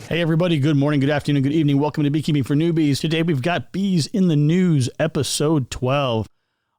Hey everybody, good morning, good afternoon, good evening. Welcome to Beekeeping for Newbies. Today we've got Bees in the News, episode 12.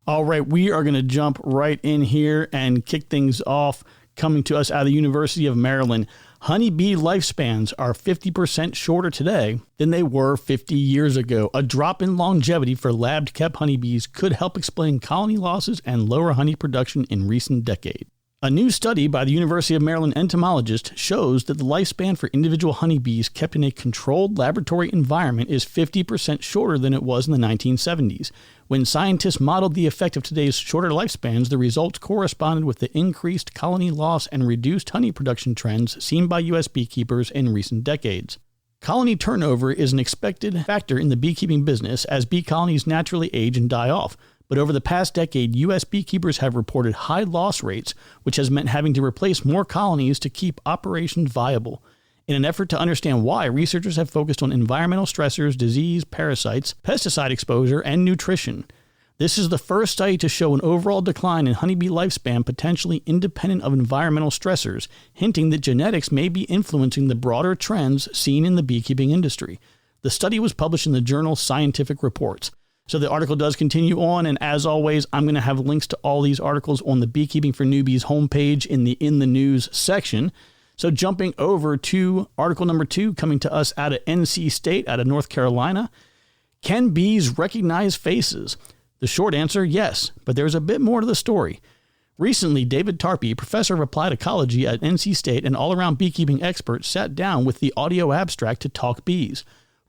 All right, we are going to jump right in here and kick things off. Coming to us out of the University of Maryland, honeybee lifespans are 50% shorter today than they were 50 years ago. A drop in longevity for lab-kept honeybees could help explain colony losses and lower honey production in recent decades. A new study by the University of Maryland entomologist shows that the lifespan for individual honeybees kept in a controlled laboratory environment is 50% shorter than it was in the 1970s. When scientists modeled the effect of today's shorter lifespans, the results corresponded with the increased colony loss and reduced honey production trends seen by U.S. beekeepers in recent decades. Colony turnover is an expected factor in the beekeeping business as bee colonies naturally age and die off. But over the past decade, U.S. beekeepers have reported high loss rates, which has meant having to replace more colonies to keep operations viable. In an effort to understand why, researchers have focused on environmental stressors, disease, parasites, pesticide exposure, and nutrition. This is the first study to show an overall decline in honeybee lifespan potentially independent of environmental stressors, hinting that genetics may be influencing the broader trends seen in the beekeeping industry. The study was published in the journal Scientific Reports. So the article does continue on, and as always, I'm going to have links to all these articles on the Beekeeping for Newbies homepage in the News section. So jumping over to article number 2, coming to us out of NC State, out of North Carolina. Can bees recognize faces? The short answer, yes, but there's a bit more to the story. Recently, David Tarpey, professor of applied ecology at NC State and all-around beekeeping expert, sat down with the audio abstract to talk bees.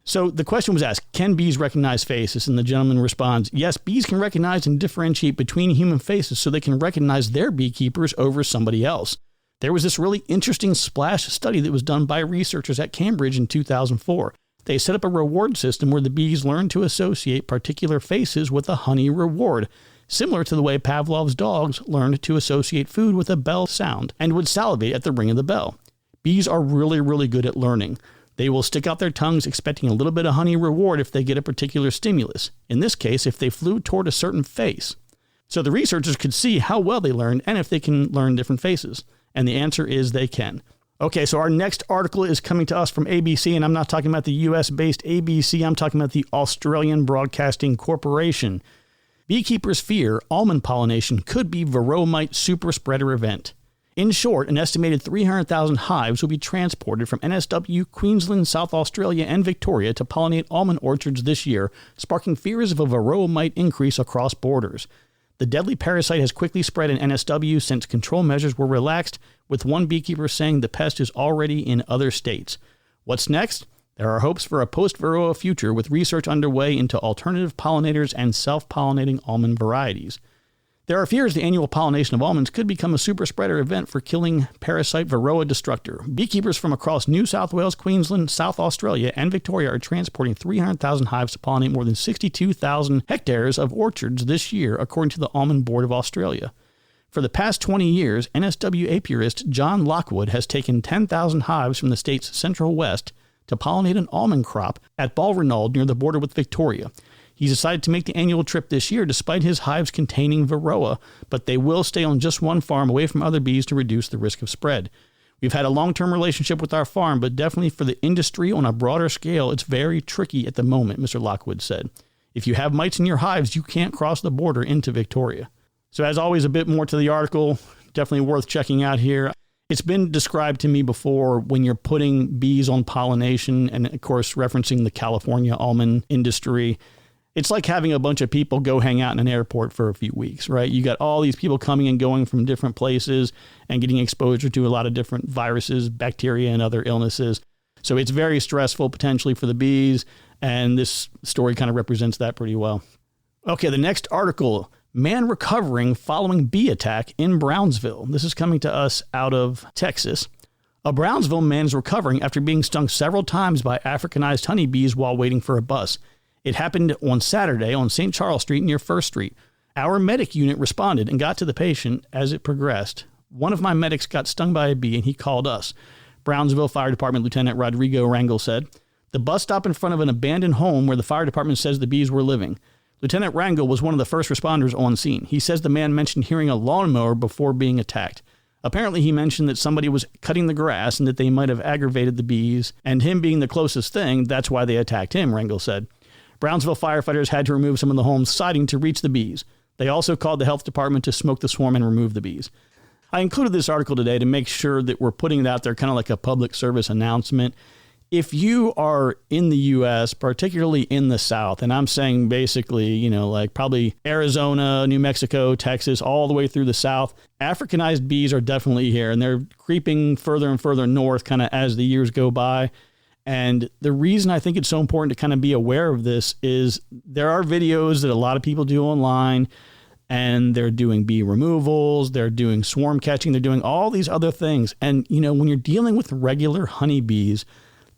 So the question was asked, can bees recognize faces? And the gentleman responds, yes, bees can recognize and differentiate between human faces so they can recognize their beekeepers over somebody else. There was this really interesting splash study that was done by researchers at Cambridge in 2004. They set up a reward system where the bees learned to associate particular faces with a honey reward, similar to the way Pavlov's dogs learned to associate food with a bell sound and would salivate at the ring of the bell. Bees are really, really good at learning. They will stick out their tongues expecting a little bit of honey reward if they get a particular stimulus. In this case, if they flew toward a certain face. So the researchers could see how well they learned and if they can learn different faces. And the answer is they can. Okay, so our next article is coming to us from ABC, and I'm not talking about the US-based ABC, I'm talking about the Australian Broadcasting Corporation. Beekeepers fear almond pollination could be Varroa mite super spreader event. In short, an estimated 300,000 hives will be transported from NSW, Queensland, South Australia, and Victoria to pollinate almond orchards this year, sparking fears of a Varroa mite increase across borders. The deadly parasite has quickly spread in NSW since control measures were relaxed, with one beekeeper saying the pest is already in other states. What's next? There are hopes for a post-Varroa future with research underway into alternative pollinators and self-pollinating almond varieties. There are fears the annual pollination of almonds could become a super spreader event for killing parasite Varroa destructor. Beekeepers from across New South Wales, Queensland, South Australia, and Victoria are transporting 300,000 hives to pollinate more than 62,000 hectares of orchards this year, according to the Almond Board of Australia. For the past 20 years, NSW apiarist John Lockwood has taken 10,000 hives from the state's central west to pollinate an almond crop at Balranald near the border with Victoria. He's decided to make the annual trip this year despite his hives containing Varroa, but they will stay on just one farm away from other bees to reduce the risk of spread. We've had a long-term relationship with our farm, but definitely for the industry on a broader scale, it's very tricky at the moment, Mr. Lockwood said. If you have mites in your hives, you can't cross the border into Victoria. So as always, a bit more to the article, definitely worth checking out here. It's been described to me before when you're putting bees on pollination and, of course, referencing the California almond industry. It's like having a bunch of people go hang out in an airport for a few weeks, right? You got all these people coming and going from different places and getting exposure to a lot of different viruses, bacteria, and other illnesses. So it's very stressful potentially for the bees, and this story kind of represents that pretty well. Okay, the next article, man recovering following bee attack in Brownsville. This is coming to us out of Texas. A Brownsville man is recovering after being stung several times by Africanized honeybees while waiting for a bus. It happened on Saturday on St. Charles Street near First Street. Our medic unit responded and got to the patient as it progressed. One of my medics got stung by a bee and he called us. Brownsville Fire Department Lieutenant Rodrigo Rangel said, the bus stopped in front of an abandoned home where the fire department says the bees were living. Lieutenant Rangel was one of the first responders on scene. He says the man mentioned hearing a lawnmower before being attacked. Apparently, he mentioned that somebody was cutting the grass and that they might have aggravated the bees, and him being the closest thing, that's why they attacked him, Rangel said. Brownsville firefighters had to remove some of the home's siding to reach the bees. They also called the health department to smoke the swarm and remove the bees. I included this article today to make sure that we're putting it out there kind of like a public service announcement. If you are in the U.S., particularly in the South, and I'm saying basically, like probably Arizona, New Mexico, Texas, all the way through the South, Africanized bees are definitely here, and they're creeping further and further north kind of as the years go by. And the reason I think it's so important to kind of be aware of this is there are videos that a lot of people do online, and they're doing bee removals, they're doing swarm catching, they're doing all these other things. And, when you're dealing with regular honeybees,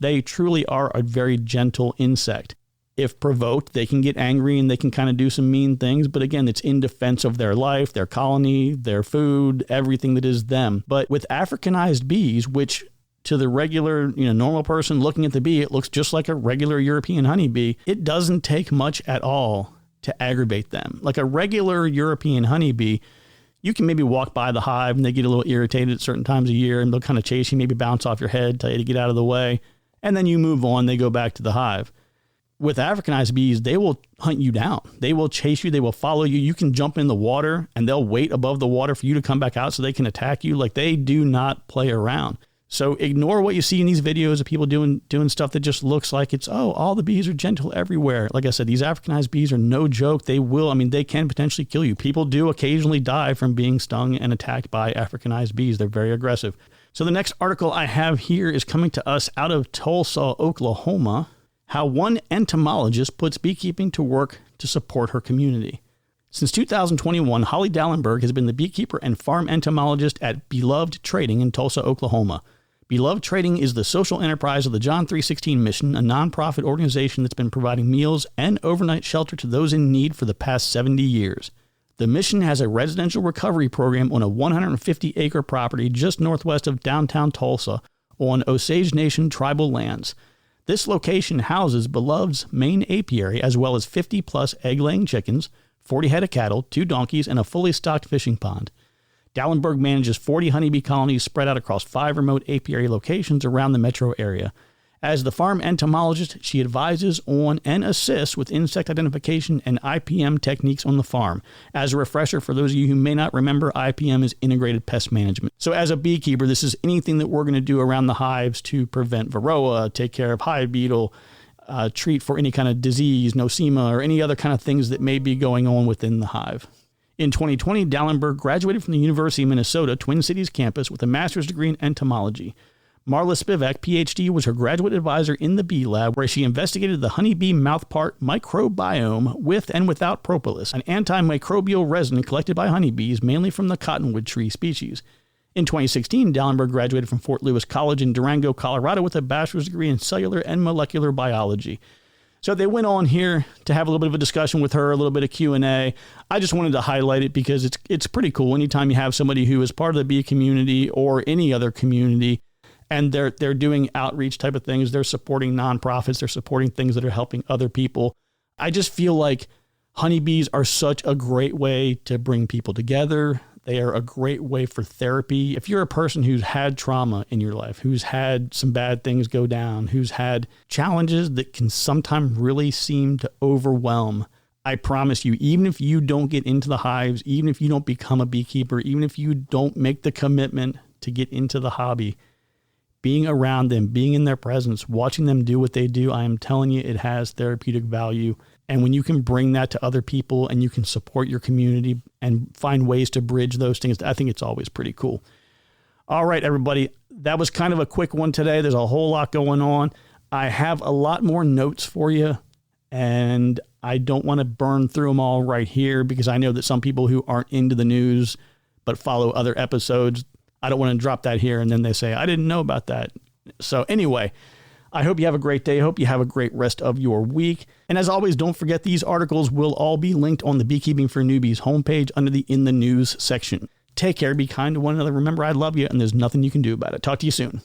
they truly are a very gentle insect. If provoked, they can get angry and they can kind of do some mean things. But again, it's in defense of their life, their colony, their food, everything that is them. But with Africanized bees, which to the regular, normal person looking at the bee, it looks just like a regular European honeybee. It doesn't take much at all to aggravate them. Like a regular European honeybee, you can maybe walk by the hive and they get a little irritated at certain times of year and they'll kind of chase you, maybe bounce off your head, tell you to get out of the way. And then you move on, they go back to the hive. With Africanized bees, they will hunt you down. They will chase you. They will follow you. You can jump in the water and they'll wait above the water for you to come back out so they can attack you. Like, they do not play around. So ignore what you see in these videos of people doing stuff that just looks like it's, all the bees are gentle everywhere. Like I said, these Africanized bees are no joke. They can potentially kill you. People do occasionally die from being stung and attacked by Africanized bees. They're very aggressive. So the next article I have here is coming to us out of Tulsa, Oklahoma. How one entomologist puts beekeeping to work to support her community. Since 2021, Holly Dallenberg has been the beekeeper and farm entomologist at Beloved Trading in Tulsa, Oklahoma. Beloved Trading is the social enterprise of the John 3:16 mission, a nonprofit organization that's been providing meals and overnight shelter to those in need for the past 70 years. The mission has a residential recovery program on a 150-acre property just northwest of downtown Tulsa on Osage Nation tribal lands. This location houses Beloved's main apiary, as well as 50-plus egg-laying chickens, 40 head of cattle, 2 donkeys, and a fully stocked fishing pond. Dallenberg manages 40 honeybee colonies spread out across 5 remote apiary locations around the metro area. As the farm entomologist, she advises on and assists with insect identification and IPM techniques on the farm. As a refresher, for those of you who may not remember, IPM is integrated pest management. So as a beekeeper, this is anything that we're going to do around the hives to prevent varroa, take care of hive beetle, treat for any kind of disease, nosema, or any other kind of things that may be going on within the hive. In 2020, Dallenberg graduated from the University of Minnesota Twin Cities campus with a master's degree in entomology. Marla Spivak, Ph.D., was her graduate advisor in the bee lab, where she investigated the honeybee mouthpart microbiome with and without propolis, an antimicrobial resin collected by honeybees, mainly from the cottonwood tree species. In 2016, Dallenberg graduated from Fort Lewis College in Durango, Colorado, with a bachelor's degree in cellular and molecular biology. So they went on here to have a little bit of a discussion with her, a little bit of Q&A. I just wanted to highlight it because it's pretty cool anytime you have somebody who is part of the bee community or any other community, and they're doing outreach type of things. They're supporting nonprofits. They're supporting things that are helping other people. I just feel like honeybees are such a great way to bring people together. They are a great way for therapy. If you're a person who's had trauma in your life, who's had some bad things go down, who's had challenges that can sometimes really seem to overwhelm, I promise you, even if you don't get into the hives, even if you don't become a beekeeper, even if you don't make the commitment to get into the hobby, being around them, being in their presence, watching them do what they do, I am telling you, it has therapeutic value. And when you can bring that to other people and you can support your community and find ways to bridge those things, I think it's always pretty cool. All right, everybody, that was kind of a quick one today. There's a whole lot going on. I have a lot more notes for you, and I don't want to burn through them all right here because I know that some people who aren't into the news but follow other episodes, I don't want to drop that here and then they say, I didn't know about that. So anyway, I hope you have a great day. I hope you have a great rest of your week. And as always, don't forget these articles will all be linked on the Beekeeping for Newbies homepage under the In the News section. Take care. Be kind to one another. Remember, I love you, and there's nothing you can do about it. Talk to you soon.